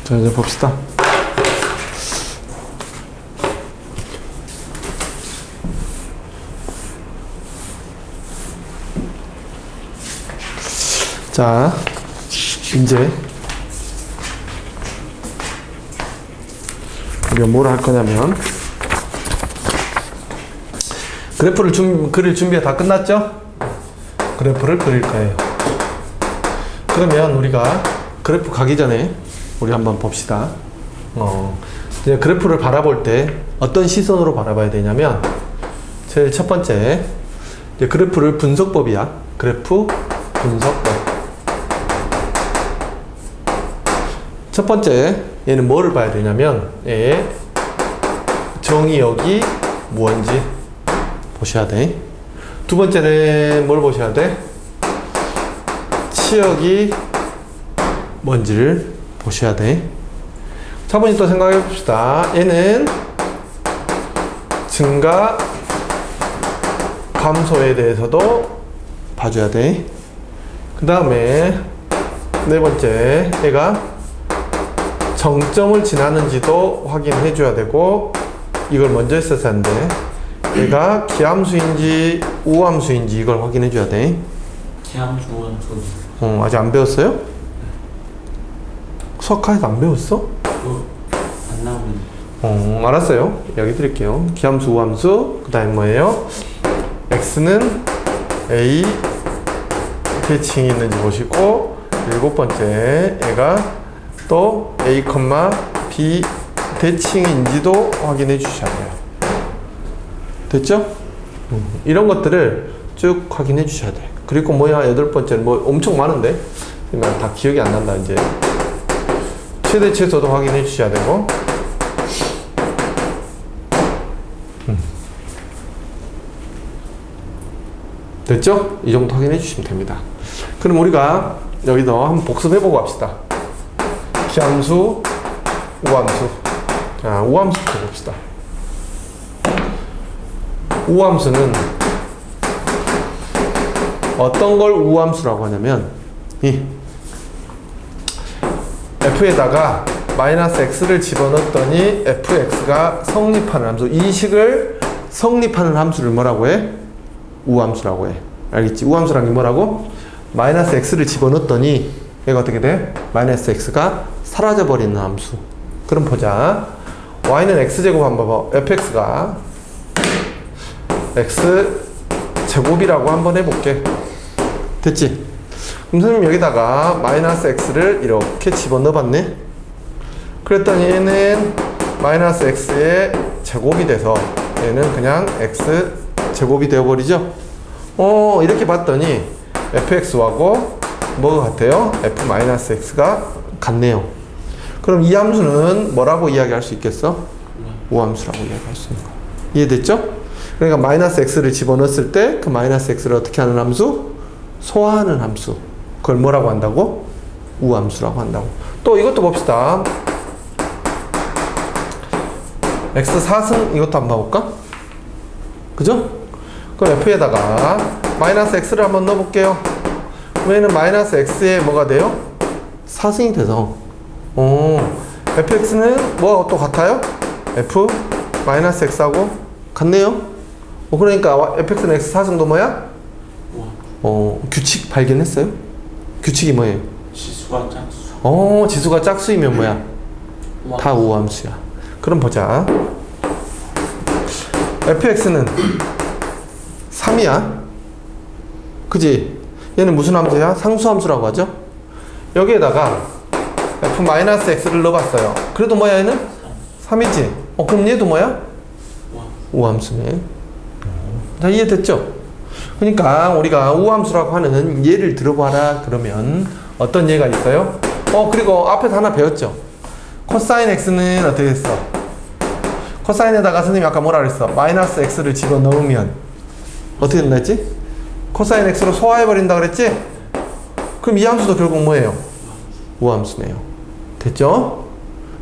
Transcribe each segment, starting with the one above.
자, 이제 봅시다. 자, 이제 우리가 뭘 할 거냐면 그래프를 그릴 준비가 다 끝났죠? 그래프를 그릴 거예요. 그러면 우리가 그래프 가기 전에 우리 한번 봅시다. 이제 그래프를 바라볼 때 어떤 시선으로 바라봐야 되냐면 제일 첫 번째 이제 그래프를 분석법이야. 그래프 분석법. 첫 번째 얘는 뭐를 봐야 되냐면 얘의 정의역이 뭔지 보셔야 돼. 두 번째는 뭘 보셔야 돼? 치역이 뭔지를 보셔야 돼. 차분히 또 생각해 봅시다. 얘는 증가 감소에 대해서도 봐줘야 돼. 그 다음에 네 번째 얘가 정점을 지나는지도 확인해 줘야 되고, 이걸 먼저 했어야 하는데 얘가 기함수인지 우함수인지 이걸 확인해 줘야 돼. 기함수, 우함수. 아직 안 배웠어요? 수학과에서 안 배웠어? 안 나오는. 알았어요. 이야기 드릴게요. 기함수, 우함수, 그 다음에 뭐예요? x는 a 대칭이 있는지 보시고, 일곱 번째 얘가 또 a, b 대칭인지도 확인해 주셔야 돼요. 됐죠? 이런 것들을 쭉 확인해 주셔야 돼. 그리고 뭐야, 여덟 번째는 뭐 엄청 많은데 그러니까 다 기억이 안 난다. 이제 최대 최소도 확인해 주셔야 되고, 됐죠? 이 정도 확인해 주시면 됩니다. 그럼 우리가 여기도 한번 복습해 보고 합시다. 기함수, 우함수. 자, 우함수부터 봅시다. 우함수는 어떤 걸 우함수라고 하냐면 이 f에다가 마이너스 x를 집어넣었더니 fx가 성립하는 함수, 이 식을 성립하는 함수를 뭐라고 해? 우함수라고 해. 알겠지? 우함수란 게 뭐라고? 마이너스 x를 집어넣었더니 얘가 어떻게 돼? 마이너스 x가 사라져버리는 함수. 그럼 보자. y는 x제곱 한번 봐봐. fx가 x제곱이라고 한번 해볼게. 됐지? 그럼 선생님 여기다가 마이너스 x를 이렇게 집어넣어봤네. 그랬더니 얘는 마이너스 x의 제곱이 돼서 얘는 그냥 x제곱이 되어버리죠? 이렇게 봤더니 fx하고 뭐가 같아요? f-x가 같네요. 그럼 이 함수는 뭐라고 이야기할 수 있겠어? 우함수라고 이야기할 수 있는 거야. 이해됐죠? 그러니까 마이너스 x를 집어넣었을 때 그 마이너스 x를 어떻게 하는 함수? 소화하는 함수. 그걸 뭐라고 한다고? 우함수라고 한다고. 또 이것도 봅시다. x 4승 이것도 한번 봐볼까? 그죠? 그럼 f에다가 마이너스 x를 한번 넣어볼게요. 그러면 마이너스 x에 뭐가 돼요? 4승이 돼서 fx는 뭐가 또 같아요? f 마이너스 x하고 같네요. 그러니까 fx는 x 4승도 뭐야? 규칙 발견했어요? 규칙이 뭐예요? 지수가 짝수. 지수가 짝수이면 뭐야? 다 우함수야. 그럼 보자. fx는 3이야. 그지? 얘는 무슨 함수야? 상수함수라고 하죠? 여기에다가 f-x를 넣어봤어요. 그래도 뭐야, 얘는? 3이지? 그럼 얘도 뭐야? 우함수네. 자, 이해됐죠? 그러니까 우리가 우함수라고 하는 예를 들어봐라 그러면 어떤 예가 있어요? 그리고 앞에서 하나 배웠죠? 코사인 x는 어떻게 했어? 코사인에다가 선생님이 아까 뭐라 그랬어? 마이너스 x를 집어넣으면 어떻게 된다 했지? 코사인 x로 소화해버린다 그랬지? 그럼 이 함수도 결국 뭐예요? 우함수네요. 됐죠?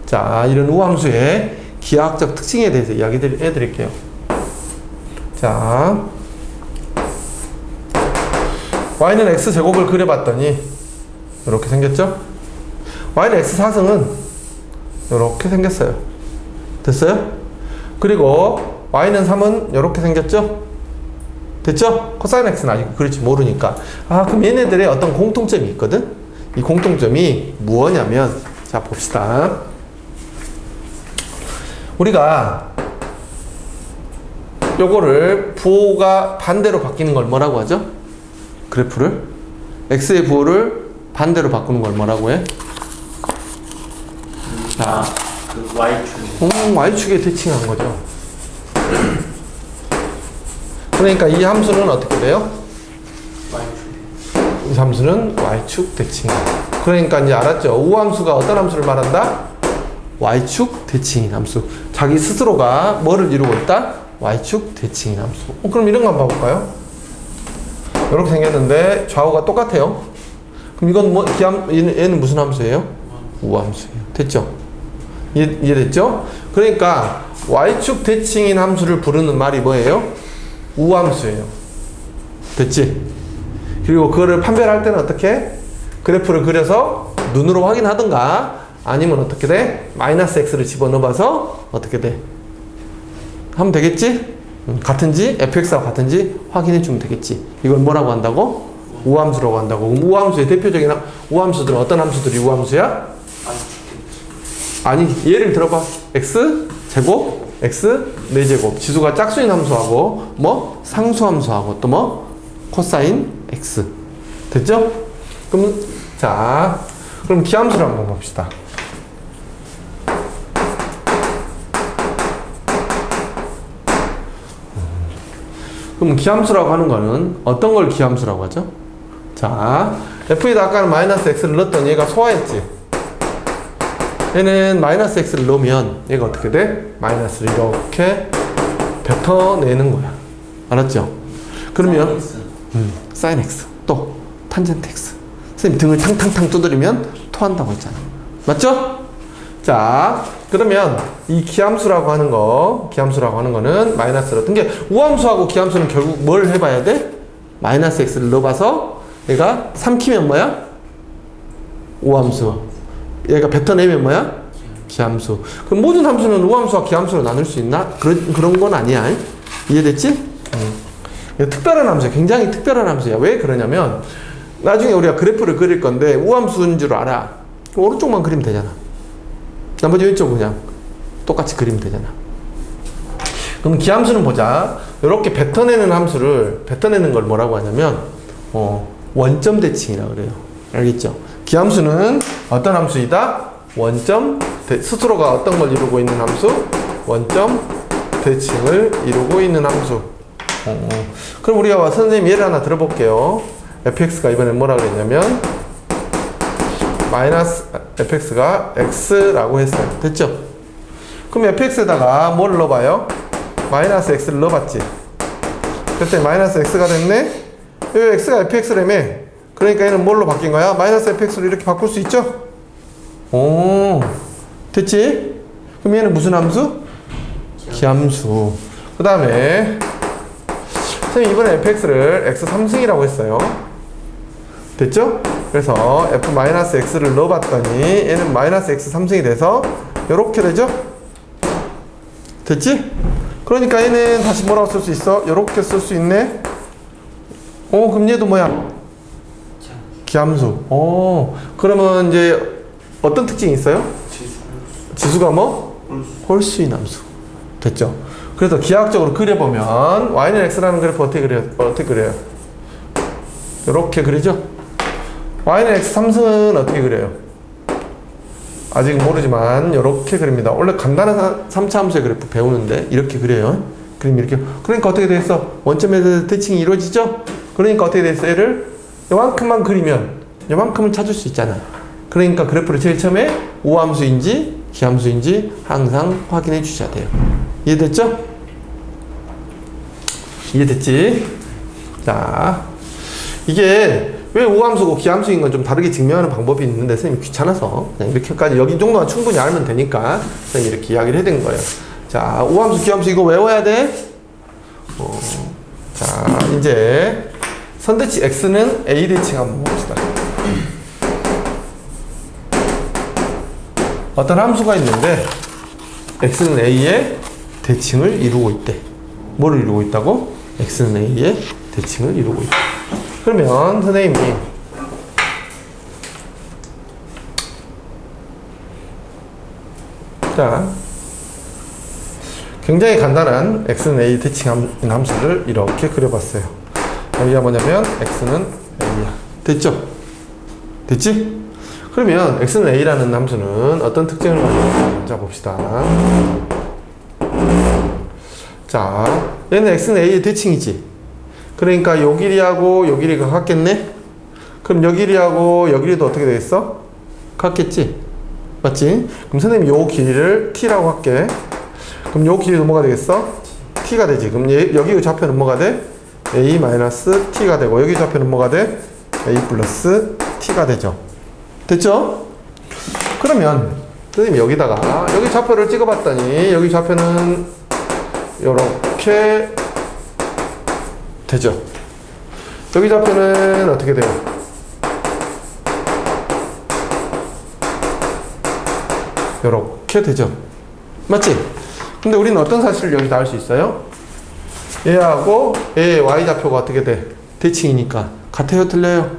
자, 이런 우함수의 기하학적 특징에 대해서 이야기 해드릴게요. 자, y는 x제곱을 그려봤더니 이렇게 생겼죠? y는 x4승은 이렇게 생겼어요. 됐어요? 그리고 y는 3은 이렇게 생겼죠? 됐죠? 코사인 x는 아직 그렇지 모르니까. 아, 그럼 얘네들의 어떤 공통점이 있거든? 이 공통점이 무엇냐면, 자, 봅시다. 우리가 요거를 부호가 반대로 바뀌는 걸 뭐라고 하죠? 그래프를? x의 부호를 반대로 바꾸는 걸 뭐라고 해? 자, 그 Y축. y축에 대칭한 거죠. 그러니까 이 함수는 어떻게 돼요? Y축. 이 함수는 y축 대칭이에요. 그러니까 이제 알았죠? 우함수가 어떤 함수를 말한다? y축 대칭인 함수. 자기 스스로가 뭐를 이루고 있다? y축 대칭인 함수. 그럼 이런 거 한번 봐볼까요? 이렇게 생겼는데 좌우가 똑같아요. 그럼 이건 뭐 얘는 무슨 함수예요? 우함수예요. 됐죠? 이해됐죠? 그러니까 y축 대칭인 함수를 부르는 말이 뭐예요? 우함수예요. 됐지? 그리고 그거를 판별할 때는 어떻게? 그래프를 그려서 눈으로 확인하든가 아니면 어떻게 돼? 마이너스 x를 집어넣어봐서 어떻게 돼? 하면 되겠지? 같은지 fx하고 같은지 확인해 주면 되겠지. 이걸 뭐라고 한다고? 우함수라고 한다고. 그럼 우함수의 대표적인 우함수들은 어떤 함수들이 우함수야? 아니, 예를 들어봐. x 제곱 x 4제곱. 지수가 짝수인 함수하고 뭐 상수 함수하고 또 뭐 코사인 x. 됐죠? 그럼 자, 그럼 기함수를 한번 봅시다. 그럼 기함수라고 하는 거는 어떤 걸 기함수라고 하죠? 자, f에다 아까는 마이너스 x를 넣었더니 얘가 소화했지. 얘는 마이너스 x를 넣으면 얘가 어떻게 돼? 마이너스를 이렇게 뱉어내는 거야. 알았죠? 그러면 sin x 또 탄젠트 x. 선생님 등을 탕탕탕 두드리면 토한다고 했잖아. 맞죠? 자, 그러면 이 기함수라고 하는 거는 마이너스를 어떤 게 우함수하고 기함수는 결국 뭘 해봐야 돼? 마이너스 x를 넣어봐서 얘가 삼키면 뭐야? 우함수. 얘가 뱉어내면 뭐야? 기함수. 그럼 모든 함수는 우함수와 기함수로 나눌 수 있나? 그런 건 아니야. 이해됐지? 특별한 함수야. 굉장히 특별한 함수야. 왜 그러냐면 나중에 우리가 그래프를 그릴 건데 우함수인 줄 알아. 그럼 오른쪽만 그리면 되잖아. 나머지 왼쪽 그냥 똑같이 그리면 되잖아. 그럼 기함수는 보자. 이렇게 뱉어내는 함수를 뱉어내는 걸 뭐라고 하냐면 원점 대칭이라고 그래요. 알겠죠? 기함수는 어떤 함수이다? 원점 스스로가 어떤 걸 이루고 있는 함수? 원점 대칭을 이루고 있는 함수. 그럼 우리가 선생님 예를 하나 들어볼게요. fx가 이번에 뭐라 그랬냐면 마이너스 fx가 x라고 했어요. 됐죠? 그럼 fx에다가 뭘 넣어봐요? 마이너스 x를 넣어봤지. 그랬더니 마이너스 x가 됐네? 이 x가 fx라며. 그러니까 얘는 뭘로 바뀐 거야? 마이너스 fx로 이렇게 바꿀 수 있죠? 오, 됐지? 그럼 얘는 무슨 함수? 기함수. 그 다음에 선생님 이번에 fx를 x 3승이라고 했어요. 됐죠? 그래서 f-x를 넣어봤더니 얘는 마이너스 x 3승이 돼서 이렇게 되죠? 됐지? 그러니까 얘는 다시 뭐라고 쓸 수 있어? 이렇게 쓸 수 있네? 그럼 얘도 뭐야? 기함수. 그러면 이제 어떤 특징이 있어요? 지수가 뭐? 홀수인 함수. 됐죠? 그래서 기하학적으로 그려보면 y는 x라는 그래프 어떻게 그려요? 이렇게 그리죠? y는 x 3승은 어떻게 그려요? 아직 모르지만 이렇게 그립니다. 원래 간단한 3차 함수의 그래프 배우는데 이렇게 그려요. 그림 이렇게. 그러니까 어떻게 됐어? 원점에서 대칭이 이루어지죠? 그러니까 어떻게 됐어? 얘를 요만큼만 그리면 요만큼을 찾을 수 있잖아. 그러니까 그래프를 제일 처음에 우함수인지 기함수인지 항상 확인해 주셔야 돼요. 이해됐죠? 이해됐지? 자, 이게 왜 우함수고 기함수인 건 좀 다르게 증명하는 방법이 있는데 선생님 귀찮아서 그냥 이렇게까지 여기 정도만 충분히 알면 되니까 선생님 이렇게 이야기를 해야 된 거예요. 자, 우함수 기함수 이거 외워야 돼. 자, 이제 선대치 x는 a 대칭 한번 봅시다. 어떤 함수가 있는데 x는 a의 대칭을 이루고 있대. 뭐를 이루고 있다고? x는 a의 대칭을 이루고 있다. 그러면 선생님이 자 굉장히 간단한 x는 a 대칭 함수를 이렇게 그려봤어요. 여기가 뭐냐면 x는 a야. 됐죠? 됐지? 그러면 x는 a라는 함수는 어떤 특징을 가지고 있는지 자 봅시다. 자 얘는 x는 a의 대칭이지. 그러니까 요 길이하고 요 길이가 같겠네? 그럼 요 길이하고 요 길이도 어떻게 되겠어? 같겠지? 맞지? 그럼 선생님이 요 길이를 t라고 할게. 그럼 요 길이도 뭐가 되겠어? t가 되지. 그럼 여기 좌표는 뭐가 돼? a-t가 되고 여기 좌표는 뭐가 돼? a 플러스 t가 되죠. 됐죠? 그러면 선생님이 여기다가 여기 좌표를 찍어봤더니 여기 좌표는 요렇게 되죠. 여기 좌표는 어떻게 돼요? 요렇게 되죠. 맞지? 근데 우리는 어떤 사실을 여기서 알 수 있어요? 얘하고 얘의 y좌표가 어떻게 돼? 대칭이니까 같아요? 틀려요?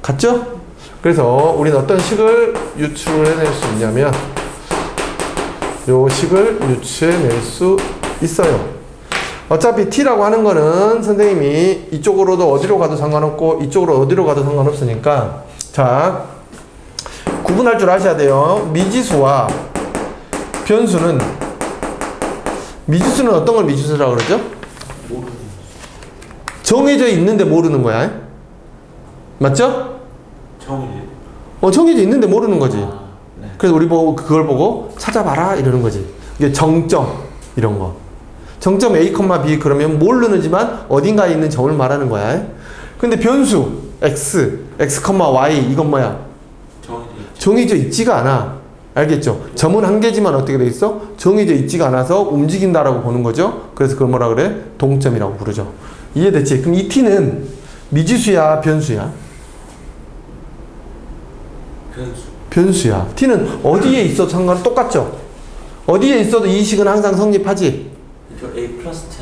같죠? 그래서 우리는 어떤 식을 유추해낼 수 있냐면 요 식을 유추해낼 수 있어요. 어차피 t라고 하는 거는 선생님이 이쪽으로도 어디로 가도 상관없고 이쪽으로 어디로 가도 상관없으니까 자 구분할 줄 아셔야 돼요. 미지수와 변수는 미지수는 어떤 걸 미지수라고 그러죠? 모르는. 정해져 있는데 모르는 거야. 맞죠? 정해져 있는데 모르는 거지. 아, 네. 그래서 우리 보고 그걸 보고 찾아봐라 이러는 거지. 이게 정점 이런 거. 정점 a, b 그러면 모르는지만 어딘가에 있는 점을 말하는 거야. 근데 변수 x, y 이건 뭐야? 정해져 있지가 않아. 알겠죠? 점은 한 개지만 어떻게 돼 있어? 정해져 있지가 않아서 움직인다라고 보는 거죠. 그래서 그걸 뭐라 그래? 동점이라고 부르죠. 이해됐지? 그럼 이 t는 미지수야, 변수야? 변수야. t는 어디에 있어도 상관 똑같죠? 어디에 있어도 이 식은 항상 성립하지? A 플러스 T.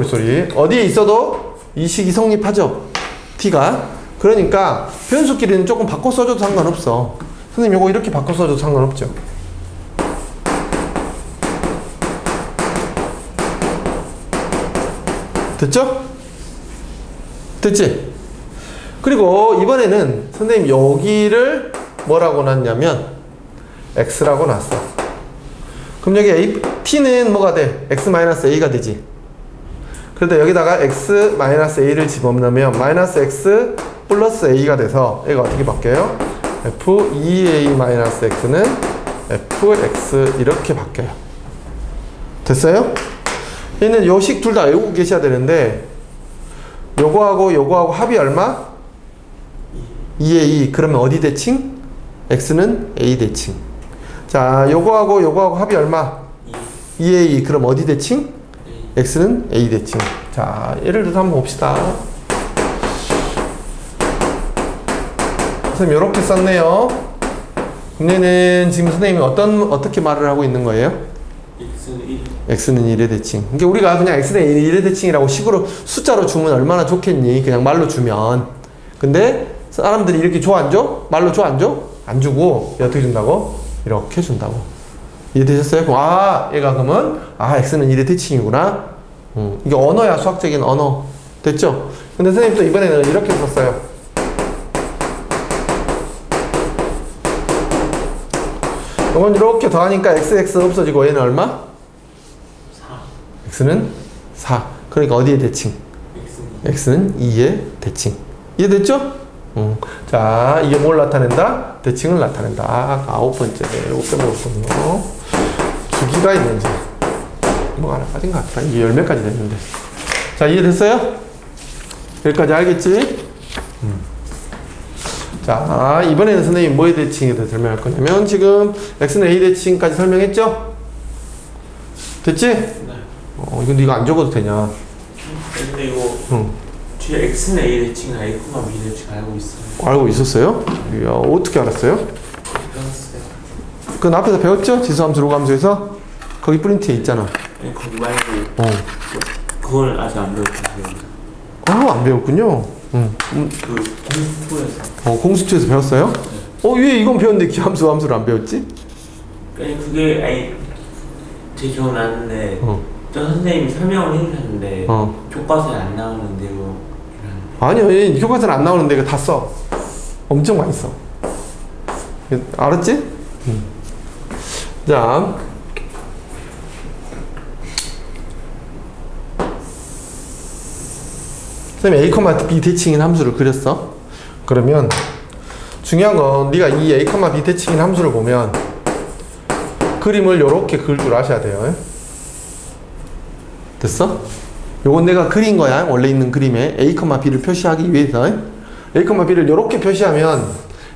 쏘리. 어디에 있어도 이 식이 성립하죠? t가. 그러니까 변수끼리는 조금 바꿔 써줘도 상관없어. 선생님 요거 이렇게 바꿔 써줘도 상관없죠. 됐죠? 됐지? 그리고 이번에는 선생님 여기를 뭐라고 놨냐면 x라고 놨어. 그럼 여기 a, t는 뭐가 돼? x-a가 되지. 그런데 여기다가 x-a를 집어넣으면 -x 플러스 a가 돼서 얘가 어떻게 바뀌어요? f2a-x는 fx 이렇게 바뀌어요. 됐어요? 얘는 요 식 둘 다 외우고 계셔야 되는데 요거하고 합이 얼마? 2a. 그러면 어디 대칭? x는 a 대칭. 자, 요거하고 합이 얼마? 2a. 그럼 어디 대칭? x는 a 대칭. 자, 예를 들어서 한번 봅시다. 선생님 요렇게 썼네요. 얘는 지금 선생님이 어떻게 말을 하고 있는 거예요? x는 1의 대칭. 그러니까 우리가 그냥 x는 1의 대칭이라고 식으로 숫자로 주면 얼마나 좋겠니? 그냥 말로 주면. 근데 사람들이 이렇게 줘 안 줘? 말로 줘 안 줘? 안 주고 어떻게 준다고? 이렇게 준다고. 이해되셨어요? 얘가 그러면 x는 1의 대칭이구나. 이게 언어야. 수학적인 언어. 됐죠? 근데 선생님 또 이번에는 이렇게 썼어요. 이건 이렇게 더하니까 x 없어지고 얘는 얼마? 4. x는 4. 그러니까 어디의 대칭? x는 2의 대칭. 이해됐죠? 자, 이게 뭘 나타낸다? 대칭을 나타낸다. 9번째. 이거 빼먹었군요. 주기가 있는지. 뭐 하나 빠진 것 같다. 이게 10매까지 됐는데. 자, 이해됐어요? 여기까지 알겠지? 자, 이번에는 선생님 뭐의 대칭에 대해서 설명할 거냐면 지금 x는 a 대칭까지 설명했죠? 됐지? 네. 이건 네가 안 적어도 되냐? 근데 이거 뒤에 x는 a 대칭, a, b 대칭 알고 있어요. 알고 있었어요? 이야, 어떻게 알았어요? 배웠어요. 그건 앞에서 배웠죠? 지수함수, 로그함수에서? 거기 프린트에 있잖아. 아니, 거기 말고 그걸 아직 안 배웠어요. 안 배웠군요. 그 공스투에서. 공수투에서 배웠어요? 왜 이건 배웠는데 기함수, 함수를 안 배웠지? 아니 그게 아니 제 기억나는데 저 선생님이 설명을 해주셨는데 교과서에 안 나오는 내용. 아니요, 교과서는 안 나오는데 이거 다 써. 엄청 많이 써. 알았지? 자, 선생님 A, B 대칭인 함수를 그렸어. 그러면 중요한 건 네가 이 A, B 대칭인 함수를 보면 그림을 이렇게 그릴 줄 아셔야 돼요. 됐어? 요건 내가 그린 거야. 원래 있는 그림에 A, B를 표시하기 위해서 A, B를 이렇게 표시하면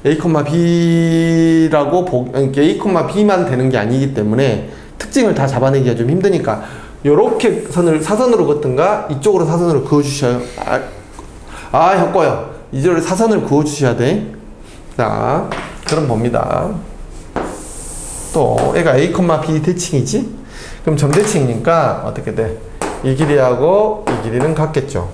A, B라고 A, B만 되는 게 아니기 때문에 특징을 다 잡아내기가 좀 힘드니까 요렇게 선을 사선으로 긋든가 이쪽으로 사선으로 그어 주셔요. 혁거요. 이쪽으로 사선을 그어 주셔야 돼. 자, 그럼 봅니다. 또 얘가 A, B 대칭이지? 그럼 점대칭이니까 어떻게 돼? 이 길이하고 이 길이는 같겠죠.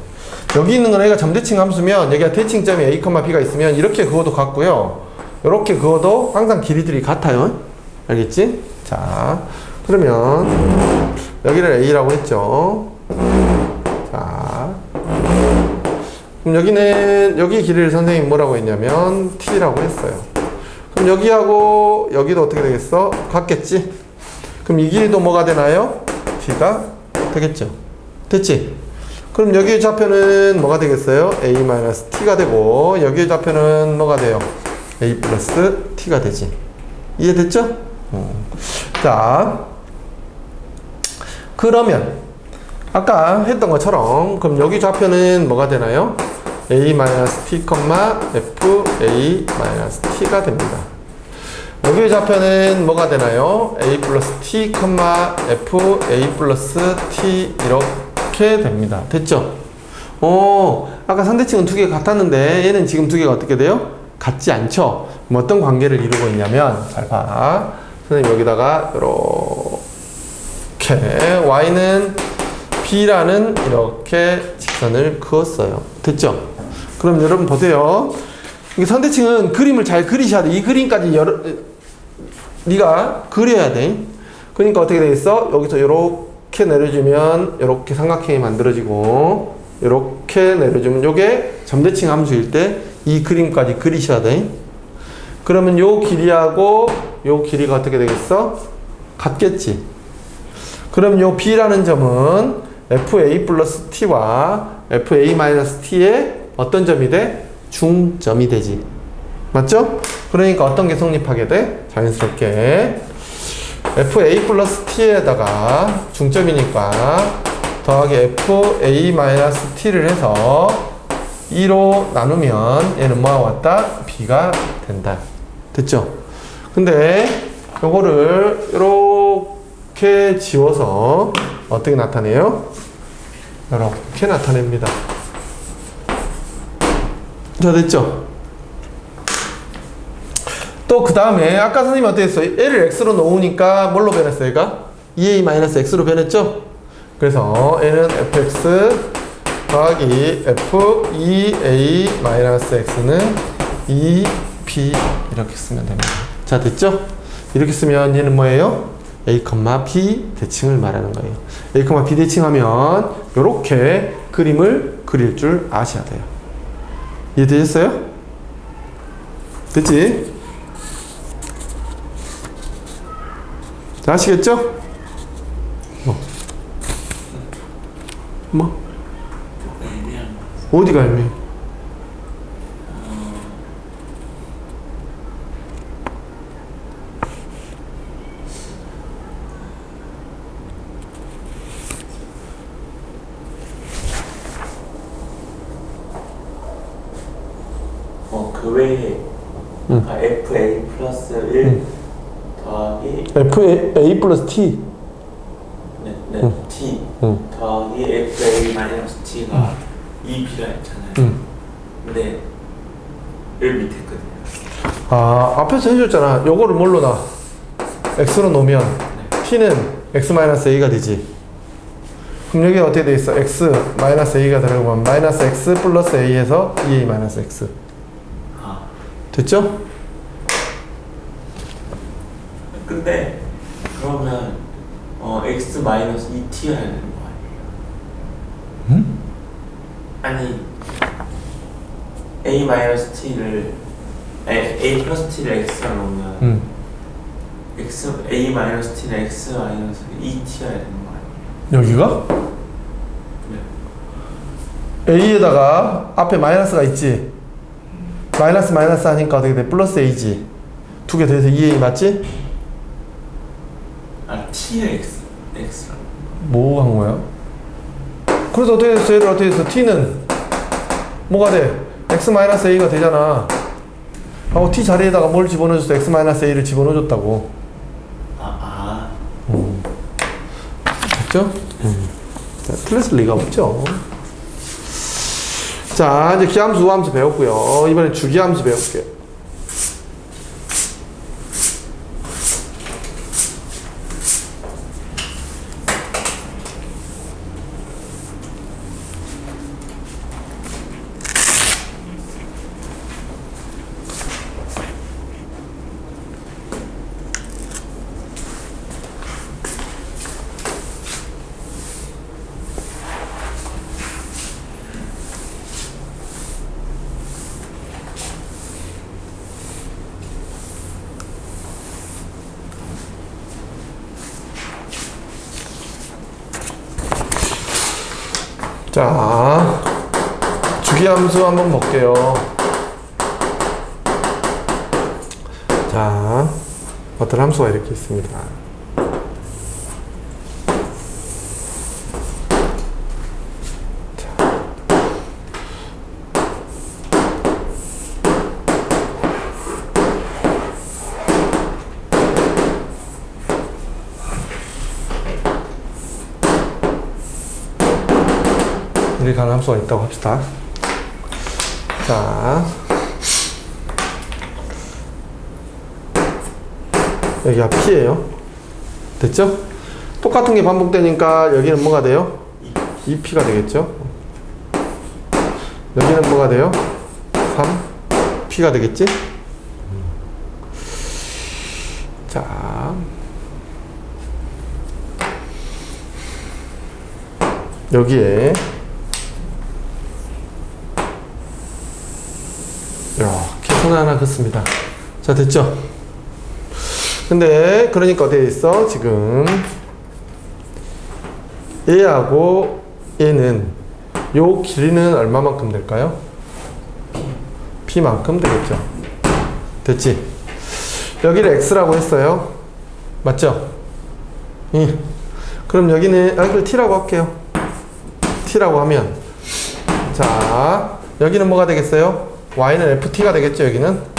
여기 있는 건 얘가 점대칭 함수면 여기가 대칭점이 A, B가 있으면 이렇게 그어도 같고요. 이렇게 그어도 항상 길이들이 같아요. 알겠지? 자, 그러면 여기를 A라고 했죠. 자, 그럼 여기는 여기 길이를 선생님이 뭐라고 했냐면 T라고 했어요. 그럼 여기하고 여기도 어떻게 되겠어? 같겠지? 그럼 이 길이도 뭐가 되나요? T가 되겠죠. 됐지? 그럼 여기의 좌표는 뭐가 되겠어요? A-T가 되고 여기의 좌표는 뭐가 돼요? A 플러스 T가 되지. 이해됐죠? 자, 그러면 아까 했던 것처럼 그럼 여기 좌표는 뭐가 되나요? A-T, FA-T가 됩니다. 여기의 좌표는 뭐가 되나요? A 플러스 T, FA 플러스 T 이렇게 됩니다. 됐죠? 아까 상대칭은 두 개가 같았는데 얘는 지금 두 개가 어떻게 돼요? 같지 않죠? 그럼 어떤 관계를 이루고 있냐면 잘 봐. 선생님 여기다가 이렇게 Y는 B라는 이렇게 직선을 그었어요. 됐죠? 그럼 여러분 보세요. 상대칭은 그림을 잘 그리셔야 돼. 이 그림까지 네가 그려야 돼. 그러니까 어떻게 되겠어? 여기서 이렇게 내려주면 이렇게 삼각형이 만들어지고 이렇게 내려주면 이게 점대칭 함수일 때 이 그림까지 그리셔야 돼. 그러면 요 길이하고 요 길이가 어떻게 되겠어? 같겠지. 그럼 요 B라는 점은 FA 플러스 T와 FA 마이너스 T의 어떤 점이 돼? 중점이 되지. 맞죠? 그러니까 어떤 게 성립하게 돼? 자연스럽게 FA 플러스 T에다가 중점이니까 더하기 FA 마이너스 T를 해서 2로 나누면 얘는 뭐가 왔다? B가 된다. 됐죠? 근데 요거를 이렇게 지워서 어떻게 나타내요? 이렇게 나타냅니다. 자, 됐죠? 또 그 다음에 아까 선생님이 어떻게 했어요? 얘를 x로 놓으니까 뭘로 변했어요? 얘가? 2a-x로 변했죠? 그래서 얘는 fx 더하기 f2a-x는 2b 이렇게 쓰면 됩니다. 자, 됐죠? 이렇게 쓰면 얘는 뭐예요? a, b 대칭을 말하는 거예요. a, b 대칭하면 이렇게 그림을 그릴 줄 아셔야 돼요. 이해되셨어요? 됐지? 자, 아시겠죠? 뭐? 어디가 애매해? 그 외에 FA 플러스 1 더하기 FA 플러스 T T 더하기 FA 마이너스 T가 2B가 있잖아요. 근데 여기 밑에 있거든요. 앞에서 해줬잖아. 요거를 뭘로 놔? x로 놓으면 t는 x-a가 되지. 그럼 여기 어떻게 돼 있어? x-a가 들어가면 마이너스 x 플러스 a에서 2a 마이너스 x. 됐죠? 근데 그러면 x 마이너스 2t가 되는 거 아니에요? 아니 a 마이너스 t를 a 플러스 t를 x로 놓으면 x a 마이너스 t는 x 마이너스 2t가 되는 거 아니에요? 여기가? 네. a에다가 앞에 마이너스가 있지. 마이너스 마이너스 하니까 어떻게 돼? 플러스 a지. 두 개 더해서 2a 맞지? 아 t는 x라고. 뭐 한 거야? 그래서 어떻게 됐어? 얘를 어떻게 됐어? t는 뭐가 돼? x-a가 되잖아. 하고 t 자리에다가 뭘 집어넣어줬어? x-a를 집어넣어줬다고. 됐죠? 자, 틀렸을 리가 없죠. 자, 이제 기함수, 우함수 배웠고요. 이번엔 주기함수 배울게요. 자, 주기함수 한번 볼게요. 자, 어떤 함수가 이렇게 있습니다. 이렇게 가는 함수가 있다고 합시다. 자, 여기가 p예요. 됐죠? 똑같은 게 반복되니까 여기는 뭐가 돼요? 2p가 되겠죠? 여기는 뭐가 돼요? 3p가 되겠지? 자, 여기에 이렇게 선 하나 긋습니다. 자, 됐죠? 근데 그러니까 어디에 있어? 지금 얘하고 얘는 요 길이는 얼마만큼 될까요? p만큼 되겠죠. 됐지? 여기를 x라고 했어요. 맞죠? 그럼 여기는 이걸 t라고 할게요. t라고 하면 자, 여기는 뭐가 되겠어요? y는 ft가 되겠죠, 여기는?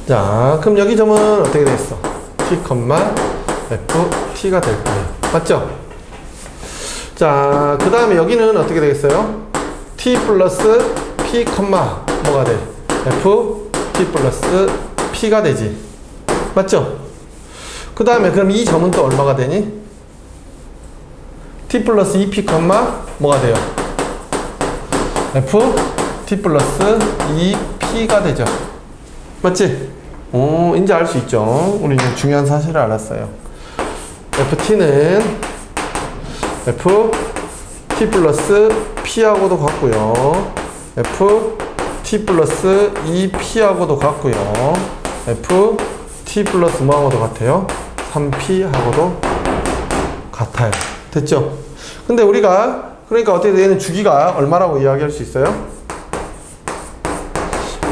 자, 그럼 여기 점은 어떻게 되겠어? t, ft가 될 거예요. 맞죠? 자, 그 다음에 여기는 어떻게 되겠어요? t 플러스 p, 뭐가 돼? f, t 플러스 p가 되지. 맞죠? 그 다음에 그럼 이 점은 또 얼마가 되니? t 플러스 2p, 뭐가 돼요? f, t 플러스 2p가 되죠. 맞지? 오, 이제 알 수 있죠. 우리 이제 중요한 사실을 알았어요. ft는 f, t 플러스 p하고도 같고요. f, t 플러스 2p하고도 같고요. f, t 플러스 뭐하고도 같아요? 3p하고도 같아요. 됐죠? 근데 우리가 그러니까 어떻게 되는 주기가 얼마라고 이야기할 수 있어요?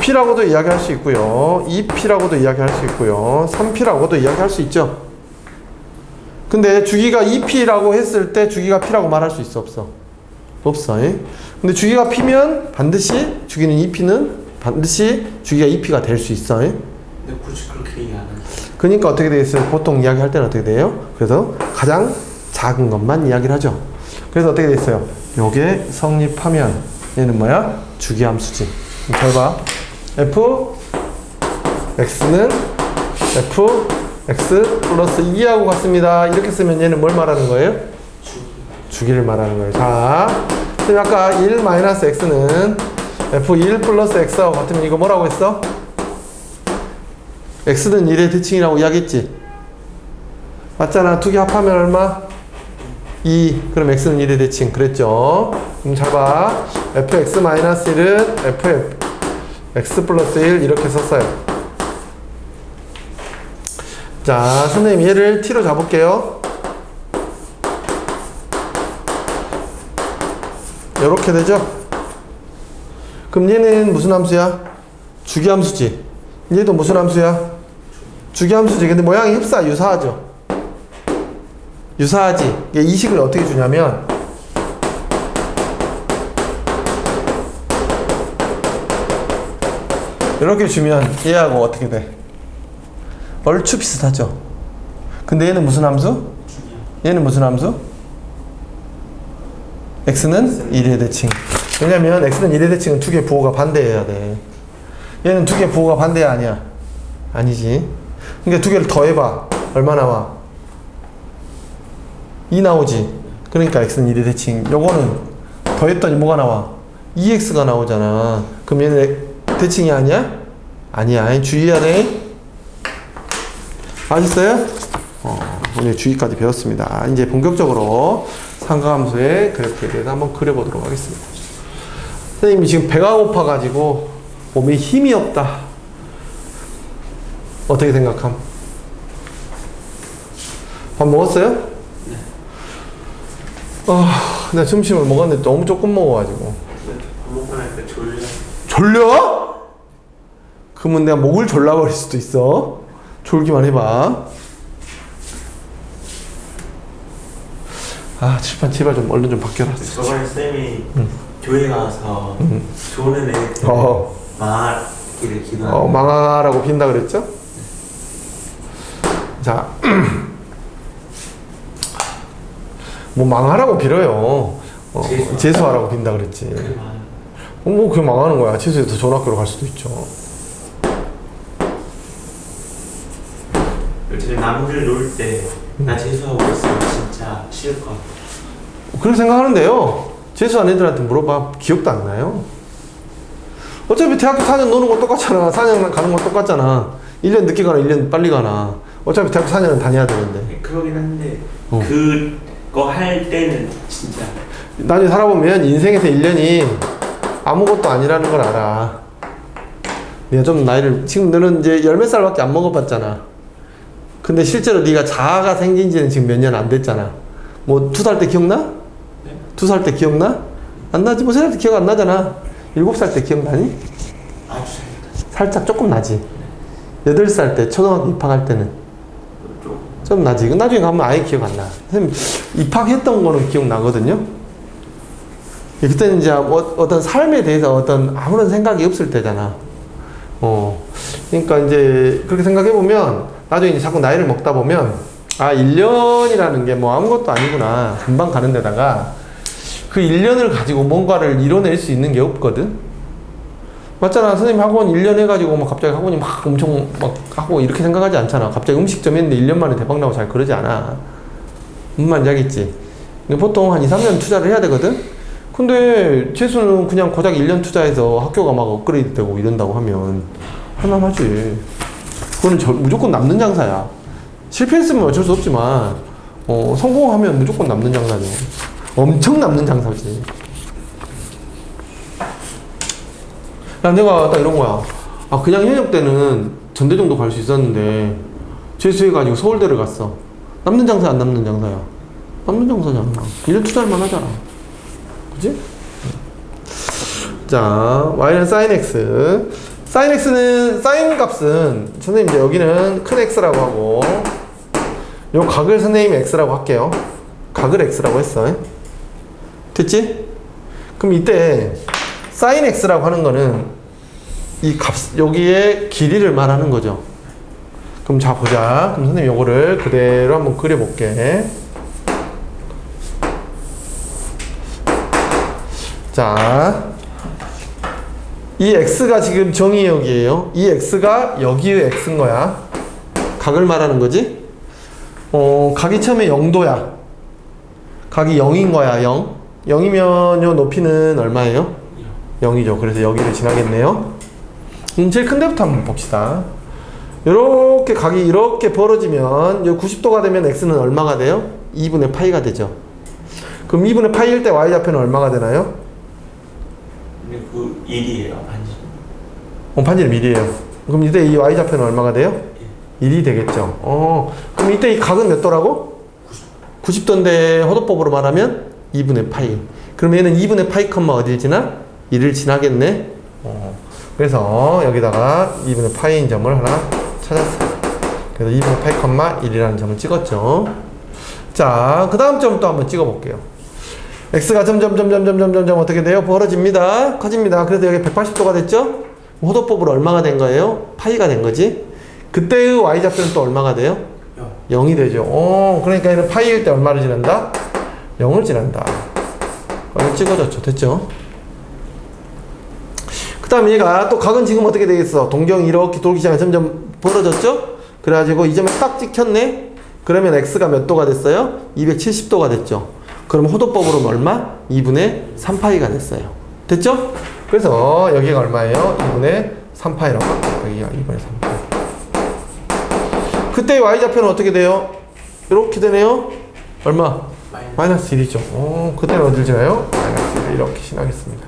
p라고도 이야기할 수 있고요. 2p라고도 이야기할 수 있고요. 3p라고도 이야기할 수 있죠. 근데 주기가 2p라고 했을 때 주기가 p라고 말할 수 있어, 없어? 없어. 근데 주기가 p면 반드시 주기는 2p는 반드시 주기가 2p가 될 수 있어. 근데 굳이 그렇게 얘기 안 하지. 그러니까 어떻게 되겠어요? 보통 이야기할 때는 어떻게 돼요? 그래서 가장 작은 것만 이야기를 하죠. 그래서 어떻게 됐어요? 요게 성립하면 얘는 뭐야? 주기함수지. 잘 봐. f x는 f x 플러스 2하고 같습니다. 이렇게 쓰면 얘는 뭘 말하는 거예요? 주기를 말하는 거예요. 자, 그럼 아까 1 마이너스 x는 f1 플러스 x하고 같으면 이거 뭐라고 했어? x는 1의 대칭이라고 이야기했지? 맞잖아. 두 개 합하면 얼마? 2. 그럼 x는 1의 대칭. 그랬죠? 그럼 잘 봐. fx 마이너스 1은 fx 플러스 1 이렇게 썼어요. 자, 선생님 얘를 t로 잡을게요. 이렇게 되죠? 그럼 얘는 무슨 함수야? 주기함수지. 얘도 무슨 함수야? 주기함수지. 근데 모양이 유사하죠? 유사하지. 이게 이 식을 어떻게 주냐면 이렇게 주면 얘하고 어떻게 돼? 얼추 비슷하죠? 근데 얘는 무슨 함수? 얘는 무슨 함수? x는 1의 대칭. 왜냐면 x는 1의 대칭은 두 개 부호가 반대해야 돼. 얘는 두 개 부호가 반대야 아니야? 아니지. 그러니까 두 개를 더해봐. 얼마 나와? 2 나오지. 그러니까 x는 1의 대칭. 요거는 더했더니 뭐가 나와? 2x가 나오잖아. 그럼 얘는 대칭이 아니야? 아니야. 주의해야 돼. 아셨어요? 오늘 주의까지 배웠습니다. 이제 본격적으로 삼각함수의 그래프에 대해서 한번 그려보도록 하겠습니다. 선생님이 지금 배가 고파가지고 몸에 힘이 없다. 어떻게 생각함? 밥 먹었어요? 네. 내가 점심을 먹었는데 너무 조금 먹어가지고. 밥 먹고 나니까 졸려. 졸려? 그러면 내가 목을 졸라버릴 수도 있어. 졸기만 해봐. 칠판 제발 좀 얼른 좀 바뀌어라. 저번에 쌤이 교회 가서 조는 애들 망하기를 기도하는 망하라고 빈다 그랬죠? 자, 뭐 망하라고 빌어요. 재수하라고 빈다 그랬지. 뭐 그게 망하는 거야. 재수해서 좋은 학교로 갈 수도 있죠. 요즘 남들 놀 때 나 재수하고 있으면 진짜 싫을 것 같아. 그렇게 생각하는데요. 재수한 애들한테 물어봐. 기억도 안 나요. 어차피 대학교 4년 노는 건 똑같잖아. 4년 가는 건 똑같잖아. 1년 늦게 가나 1년 빨리 가나. 어차피 대학교 4년은 다녀야 되는데. 그러긴 한데 그거 할 때는 진짜 나중에 살아보면 인생에서 1년이 아무것도 아니라는 걸 알아. 네가 좀 나이를 지금 너는 이제 열 몇 살밖에 안 먹어봤잖아. 근데 실제로 네가 자아가 생긴 지는 지금 몇 년 안 됐잖아. 뭐 2살 때 기억나? 네? 2살 때 기억나? 안 나지? 뭐 3살 때 기억 안 나잖아. 7살 때 기억나니? 아주 살짝 조금 나지. 8살 때 초등학교 입학할 때는 좀 나지. 나중에 가면 아예 기억 안 나. 선생님 입학했던 거는 기억나거든요. 그때는 이제 어떤 삶에 대해서 어떤 아무런 생각이 없을 때잖아. 그러니까 이제 그렇게 생각해보면 나중에 이제 자꾸 나이를 먹다 보면 1년이라는 게 뭐 아무것도 아니구나. 금방 가는 데다가 그 1년을 가지고 뭔가를 이뤄낼 수 있는 게 없거든. 맞잖아. 선생님 학원 1년 해가지고 막 갑자기 학원이 막 엄청 막 하고 이렇게 생각하지 않잖아. 갑자기 음식점 했는데 1년 만에 대박 나고 잘 그러지 않아. 무슨 말인지 알겠지? 보통 한 2, 3년 투자를 해야 되거든? 근데 재수는 그냥 고작 1년 투자해서 학교가 막 업그레이드 되고 이런다고 하면 할만하지. 그거는 무조건 남는 장사야. 실패했으면 어쩔 수 없지만 성공하면 무조건 남는 장사죠. 엄청 남는 장사지. 내가 딱 이런 거야. 그냥 현역 때는 전대 정도 갈 수 있었는데 재수해가지고 서울대를 갔어. 남는 장사 안 남는 장사야? 남는 장사잖아. 1년 투자할 만하잖아. 그치? 자, y는 sin x. sin x는, sin 값은 선생님 이제 여기는 큰 x라고 하고 요 각을 선생님이 x라고 할게요. 각을 x라고 했어. 됐지? 그럼 이때 sin x라고 하는 거는 이 값, 여기에 길이를 말하는 거죠. 그럼 자, 보자. 그럼 선생님 요거를 그대로 한번 그려볼게. 자, 이 x가 지금 정의역이에요. 이 x가 여기의 x인 거야. 각을 말하는 거지. 각이 처음에 0도야. 각이 0인 거야. 0. 0이면 요 높이는 얼마예요? 0이죠. 그래서 여기를 지나겠네요. 제일 큰 데부터 한번 봅시다. 요렇게 각이 이렇게 벌어지면 요 90도가 되면 x는 얼마가 돼요? 2분의 파이가 되죠. 그럼 2분의 파이일 때 y좌표는 얼마가 되나요? 근데 그 1이에요, 반지. 반지름 1이에요. 그럼 이때 이 y좌표는 얼마가 돼요? 1이 되겠죠. 그럼 이때 이 각은 몇 도라고? 90도인데 호도법으로 말하면 2분의 파이. 그럼 얘는 2분의 파이 컴마 어딜 지나? 1을 지나겠네. 그래서 여기다가 2분의 파이인 점을 하나 찾았어요. 그래서 2분의 파이 컴마 1이라는 점을 찍었죠. 자, 그 다음 점 또 한번 찍어 볼게요. x가 점점 어떻게 돼요? 벌어집니다. 커집니다. 그래서 여기 180도가 됐죠? 호도법으로 얼마가 된 거예요? 파이가 된 거지. 그때의 y좌표는 또 얼마가 돼요? 0이 되죠. 그러니까 얘는 파이일 때 얼마를 지난다? 0을 지난다. 이거 찍어줬죠. 됐죠? 그 다음에 얘가 또 각은 지금 어떻게 되겠어? 동경이 이렇게 돌기 시작해 점점 벌어졌죠? 그래가지고 이 점에 딱 찍혔네? 그러면 x가 몇 도가 됐어요? 270도가 됐죠. 그럼 호도법으로는 얼마? 2분의 3파이가 됐어요. 됐죠? 그래서 여기가 얼마예요? 2분의 3파이라고 합니다. 여기가 2분의 3파이. 그때 y좌표는 어떻게 돼요? 이렇게 되네요. 얼마? 마이너스 1이죠. 그때는 어딜 지나요? 마이너스 1 이렇게 지나겠습니다.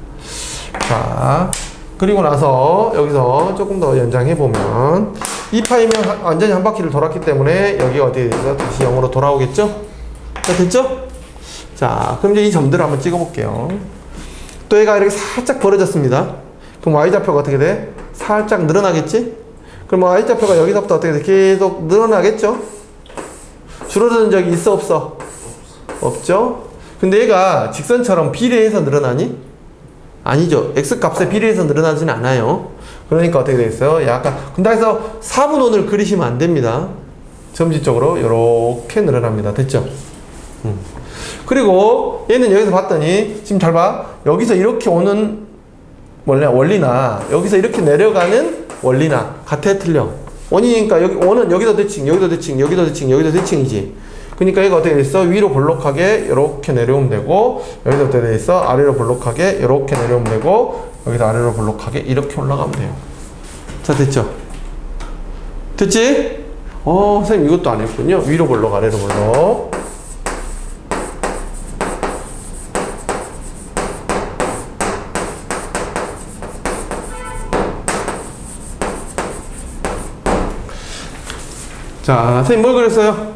자, 그리고 나서 여기서 조금 더 연장해보면 2파이면 완전히 한 바퀴를 돌았기 때문에 여기가 어떻게 되죠? 다시 0으로 돌아오겠죠? 자, 됐죠? 자, 그럼 이제 이 점들을 한번 찍어볼게요. 또 얘가 이렇게 살짝 벌어졌습니다. 그럼 y좌표가 어떻게 돼? 살짝 늘어나겠지? 그럼 y좌표가 여기서부터 어떻게 돼? 계속 늘어나겠죠? 줄어드는 적이 있어 없어? 없죠? 근데 얘가 직선처럼 비례해서 늘어나니? 아니죠. x값에 비례해서 늘어나지는 않아요. 그러니까 어떻게 되겠어요? 약간 근데 해서 4분원을 그리시면 안 됩니다. 점진적으로 이렇게 늘어납니다. 됐죠? 그리고 얘는 여기서 봤더니 지금 잘 봐. 여기서 이렇게 오는 원리나 여기서 이렇게 내려가는 원리나 같아 틀려. 원이니까 여기 원은 여기도 대칭, 여기도 대칭, 여기도 대칭, 여기도 대칭이지. 그러니까 얘가 어떻게 돼 있어? 위로 볼록하게 이렇게 내려오면 되고, 여기서 어떻게 돼 있어? 아래로 볼록하게 이렇게 내려오면 되고, 여기서 아래로 볼록하게 이렇게 올라가면 돼요. 자, 됐죠? 됐지? 선생님 이것도 안 했군요. 위로 볼록, 아래로 볼록. 자, 선생님 뭘 그렸어요?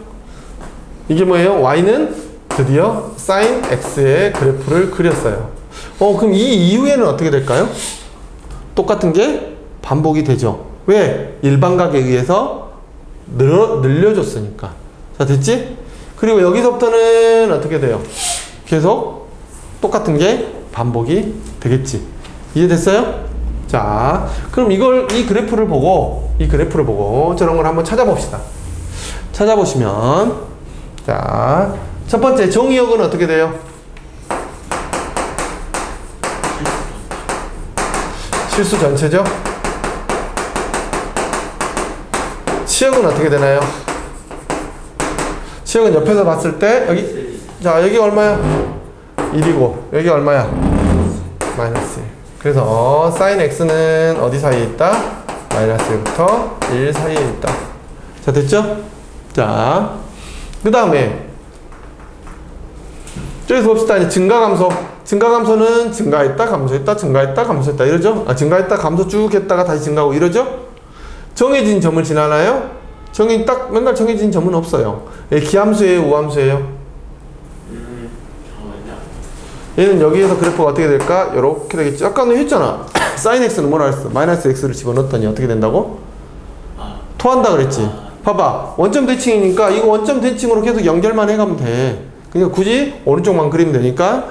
이게 뭐예요? y는 드디어 sin x의 그래프를 그렸어요. 그럼 이 이후에는 어떻게 될까요? 똑같은 게 반복이 되죠. 왜? 일반각에 의해서 늘려줬으니까. 자, 됐지? 그리고 여기서부터는 어떻게 돼요? 계속 똑같은 게 반복이 되겠지. 이해됐어요? 자, 그럼 이 그래프를 보고 저런 걸 한번 찾아봅시다. 찾아보시면, 자, 첫 번째 정의역은 어떻게 돼요? 실수 전체죠? 치역은 어떻게 되나요? 치역은 옆에서 봤을 때 여기 얼마야? 1이고 여기 얼마야? 마이너스 1. 그래서 sin x는 어디 사이에 있다? 마이너스 1부터 1 사이에 있다. 자, 됐죠? 자, 그 다음에 저기서 봅시다. 증가감소. 증가감소는 증가했다, 감소했다, 증가했다, 감소했다 이러죠? 증가했다, 감소 쭉 했다가 다시 증가하고 이러죠? 정해진 점을 지나나요? 맨날 정해진 점은 없어요. 기함수예요, 우함수예요? 얘는 여기에서 그래프가 어떻게 될까? 이렇게 되겠죠? 아까는 했잖아. sin x는 뭐라 했어? 마이너스 x를 집어넣었더니 어떻게 된다고? 토한다 그랬지? 봐봐. 원점 대칭이니까 이거 원점 대칭으로 계속 연결만 해가면 돼. 그러니까 굳이 오른쪽만 그리면 되니까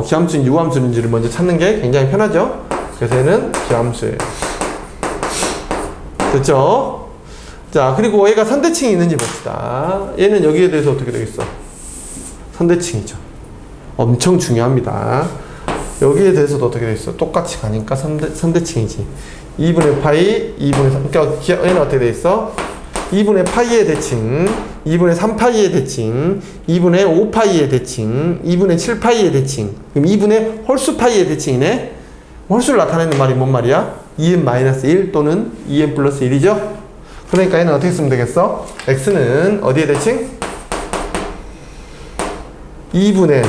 기함수인지 우함수인지를 먼저 찾는 게 굉장히 편하죠? 그래서 얘는 기함수예요. 됐죠? 자, 그리고 얘가 선대칭이 있는지 봅시다. 얘는 여기에 대해서 어떻게 되겠어? 선대칭이죠. 엄청 중요합니다. 여기에 대해서도 어떻게 돼 있어? 똑같이 가니까 선대칭이지. 2분의 파이, 2분의 3. 그러니까 얘는 어떻게 돼 있어? 2분의 파이의 대칭, 2분의 3파이의 대칭, 2분의 5파이의 대칭, 2분의 7파이의 대칭. 그럼 2분의 홀수 파이의 대칭이네? 홀수를 나타내는 말이 뭔 말이야? 2n-1 또는 2n 플러스 1이죠? 그러니까 얘는 어떻게 쓰면 되겠어? x는 어디에 대칭? 2분의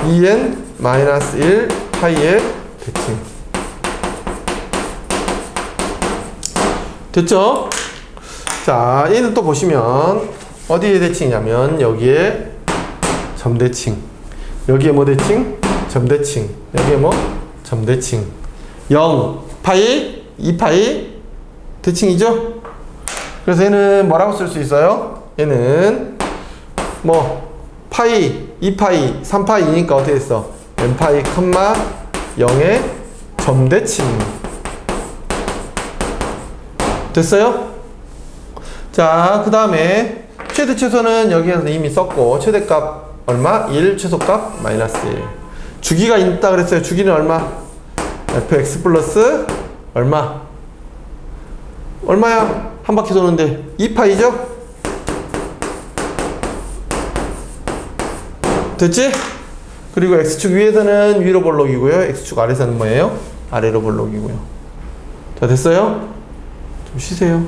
2n-1 파이의 대칭. 됐죠? 자, 얘는 또 보시면 어디에 대칭이냐면 여기에 점대칭, 여기에 뭐 대칭? 점대칭, 여기에 뭐? 점대칭. 0, 파이, 2파이 대칭이죠? 그래서 얘는 뭐라고 쓸 수 있어요? 얘는 뭐 파이, 2파이, 3파이니까 어떻게 했어? n파이, 0의 점대칭. 됐어요? 자, 그 다음에 최대 최소는 여기에서 이미 썼고, 최대값 얼마? 1, 최소값 마이너스 1. 주기가 있다 그랬어요. 주기는 얼마? fx 플러스 얼마? 얼마야? 한 바퀴 도는데 2파이죠? 됐지? 그리고 x축 위에서는 위로 볼록이고요. x축 아래서는 뭐예요? 아래로 볼록이고요. 자, 됐어요? 좀 쉬세요.